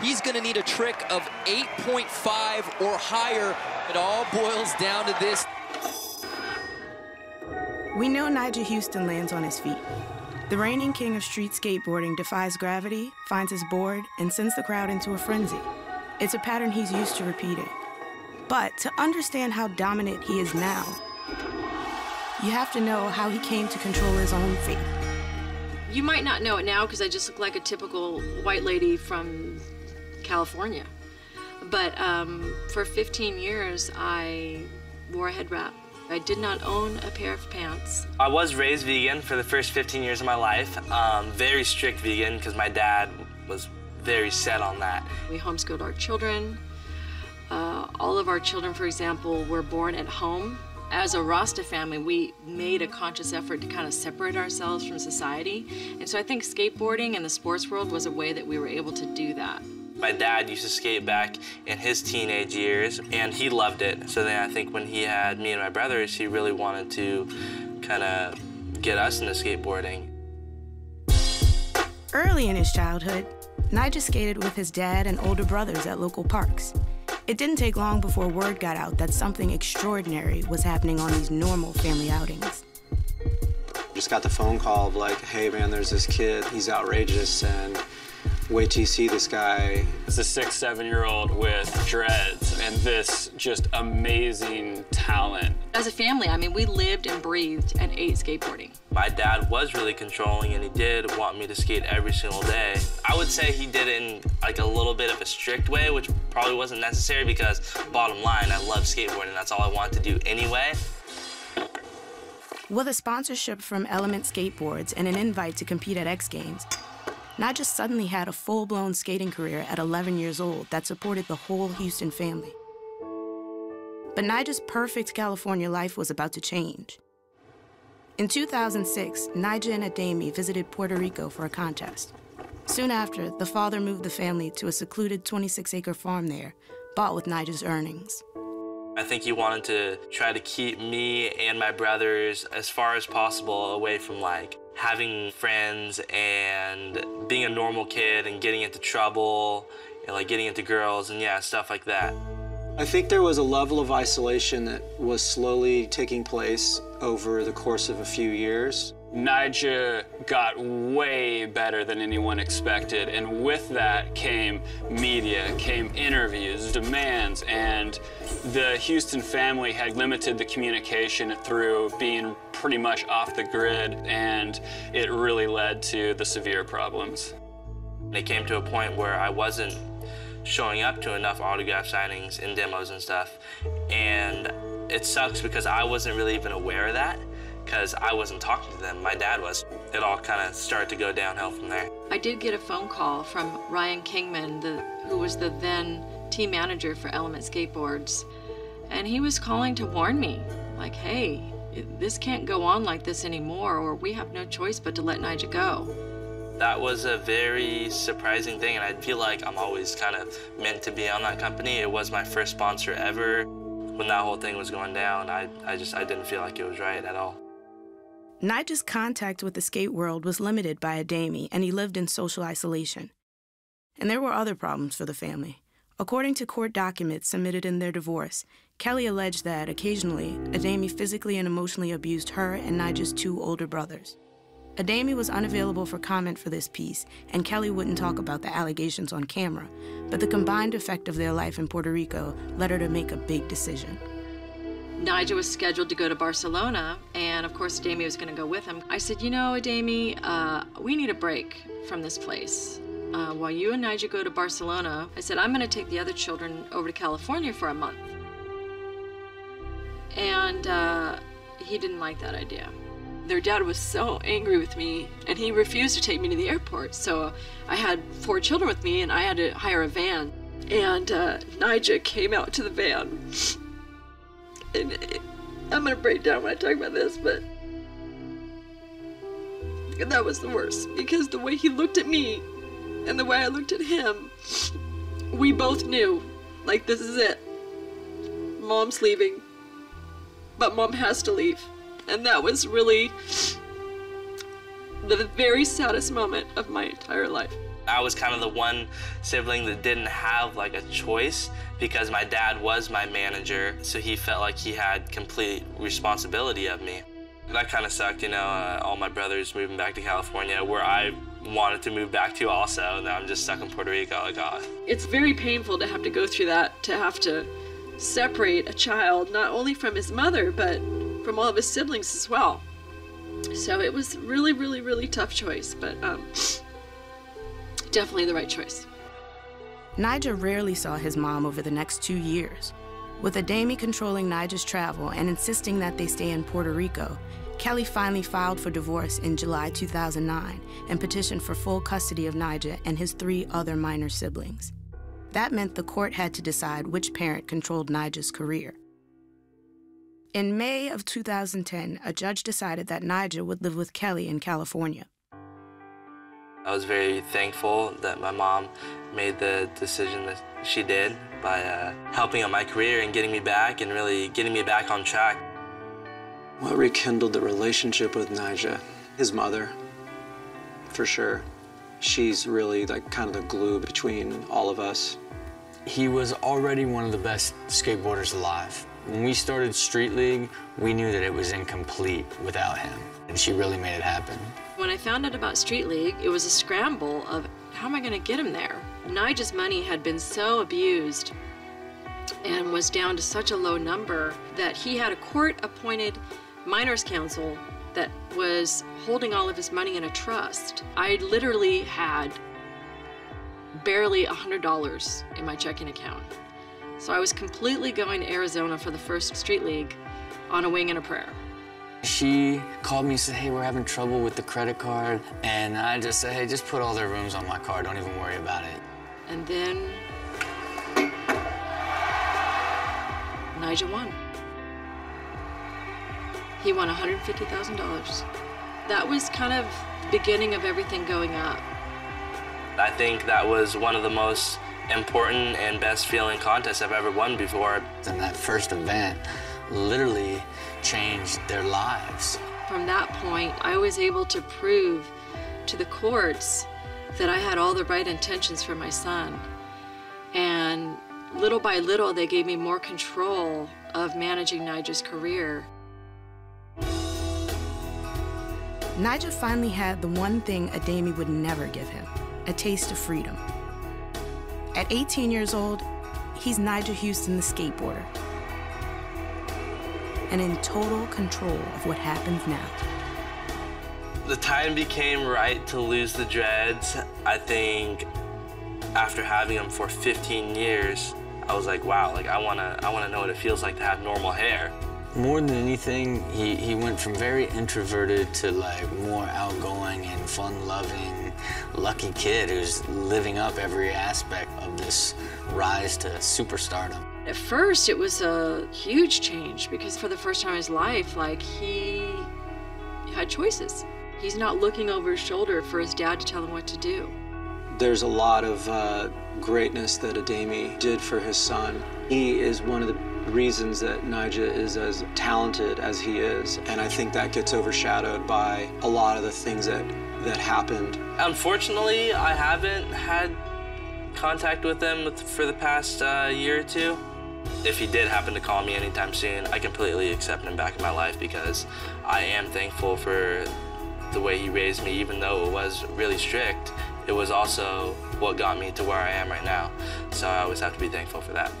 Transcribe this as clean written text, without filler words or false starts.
he's going to need a trick of 8.5 or higher. It all boils down to this. We know Nyjah Huston lands on his feet. The reigning king of street skateboarding defies gravity, finds his board, and sends the crowd into a frenzy. It's a pattern he's used to repeating. But to understand how dominant he is now, you have to know how he came to control his own fate. You might not know it now because I just look like a typical white lady from California. But for 15 years, I wore a head wrap. I did not own a pair of pants. I was raised vegan for the first 15 years of my life. Very strict vegan because my dad was very set on that. We homeschooled our children. All of our children, for example, were born at home. As a Rasta family, we made a conscious effort to kind of separate ourselves from society. And so I think skateboarding in the sports world was a way that we were able to do that. My dad used to skate back in his teenage years, and he loved it. So then I think when he had me and my brothers, he really wanted to kind of get us into skateboarding. Early in his childhood, Nyjah skated with his dad and older brothers at local parks. It didn't take long before word got out that something extraordinary was happening on these normal family outings. Just got the phone call of like, hey man, there's this kid, he's outrageous, and wait till you see this guy. It's a 6, 7-year-old with dreads and this just amazing talent. As a family, I mean, we lived and breathed and ate skateboarding. My dad was really controlling, and he did want me to skate every single day. I would say he did it in like a little bit of a strict way, which probably wasn't necessary because bottom line, I love skateboarding. That's all I wanted to do anyway. With a sponsorship from Element Skateboards and an invite to compete at X Games, Nyjah suddenly had a full-blown skating career at 11 years old that supported the whole Huston family. But Nyjah's perfect California life was about to change. In 2006, Nyjah and Ademi visited Puerto Rico for a contest. Soon after, the father moved the family to a secluded 26-acre farm there, bought with Nyjah's earnings. I think he wanted to try to keep me and my brothers as far as possible away from like having friends and being a normal kid and getting into trouble and like getting into girls and yeah, stuff like that. I think there was a level of isolation that was slowly taking place over the course of a few years. Nyjah got way better than anyone expected, and with that came media, came interviews, demands, and the Huston family had limited the communication through being pretty much off the grid, and it really led to the severe problems. It came to a point where I wasn't showing up to enough autograph signings and demos and stuff, and it sucks because I wasn't really even aware of that, because I wasn't talking to them. My dad was. It all kind of started to go downhill from there. I did get a phone call from Ryan Kingman, who was the then team manager for Element Skateboards, and he was calling to warn me, like, hey, this can't go on like this anymore, or we have no choice but to let Nyjah go. That was a very surprising thing, and I feel like I'm always kind of meant to be on that company. It was my first sponsor ever. When that whole thing was going down, I didn't feel like it was right at all. Nyjah's contact with the skate world was limited by Ademi, and he lived in social isolation. And there were other problems for the family. According to court documents submitted in their divorce, Kelly alleged that occasionally, Ademi physically and emotionally abused her and Nyjah's 2 older brothers. Ademi was unavailable for comment for this piece, and Kelly wouldn't talk about the allegations on camera, but the combined effect of their life in Puerto Rico led her to make a big decision. Nyjah was scheduled to go to Barcelona, and of course Ademi was going to go with him. I said, you know, Ademi, we need a break from this place. While you and Nyjah go to Barcelona, I said, I'm going to take the other children over to California for a month. And he didn't like that idea. Their dad was so angry with me, and he refused to take me to the airport. So I had 4 children with me, and I had to hire a van. And Nyjah came out to the van. And I'm gonna break down when I talk about this, but that was the worst, because the way he looked at me and the way I looked at him, we both knew, like, this is it. Mom's leaving, but Mom has to leave. And that was really the very saddest moment of my entire life. I was kind of the one sibling that didn't have like a choice because my dad was my manager, so he felt like he had complete responsibility of me. That kind of sucked, you know, all my brothers moving back to California, where I wanted to move back to also, and now I'm just stuck in Puerto Rico, like, oh. It's very painful to have to go through that, to have to separate a child, not only from his mother, but from all of his siblings as well. So it was really, really, really tough choice, but definitely the right choice. Nyjah rarely saw his mom over the next 2 years. With Ademi controlling Nyjah's travel and insisting that they stay in Puerto Rico, Kelly finally filed for divorce in July 2009 and petitioned for full custody of Nyjah and his 3 other minor siblings. That meant the court had to decide which parent controlled Nyjah's career. In May of 2010, a judge decided that Nyjah would live with Kelly in California. I was very thankful that my mom made the decision that she did by helping out my career and getting me back and really getting me back on track. What rekindled the relationship with Nyjah? His mother, for sure. She's really like kind of the glue between all of us. He was already one of the best skateboarders alive. When we started Street League, we knew that it was incomplete without him, and she really made it happen. When I found out about Street League, it was a scramble of how am I going to get him there? Nyjah's money had been so abused and was down to such a low number that he had a court-appointed minors counsel that was holding all of his money in a trust. I literally had barely $100 in my checking account. So I was completely going to Arizona for the first Street League on a wing and a prayer. She called me and said, hey, we're having trouble with the credit card. And I just said, hey, just put all their rooms on my card. Don't even worry about it. And then Nyjah won. He won $150,000. That was kind of the beginning of everything going up. I think that was one of the most important and best feeling contests I've ever won before. And that first event literally changed their lives. From that point, I was able to prove to the courts that I had all the right intentions for my son. And little by little, they gave me more control of managing Nyjah's career. Nyjah finally had the one thing Ademi would never give him, a taste of freedom. At 18 years old, he's Nyjah Huston, the skateboarder, and in total control of what happens now. The time became right to lose the dreads. I think after having them for 15 years, I was like, wow, like I wanna know what it feels like to have normal hair. More than anything, he went from very introverted to like more outgoing and fun-loving, lucky kid who's living up every aspect of this rise to superstardom. At first, it was a huge change because for the first time in his life, like he had choices. He's not looking over his shoulder for his dad to tell him what to do. There's a lot of greatness that Ademi did for his son. He is one of the reasons that Nyjah is as talented as he is, and I think that gets overshadowed by a lot of the things that happened. Unfortunately, I haven't had contact with them for the past year or two. If he did happen to call me anytime soon, I completely accept him back in my life because I am thankful for the way he raised me. Even though it was really strict, it was also what got me to where I am right now. So I always have to be thankful for that.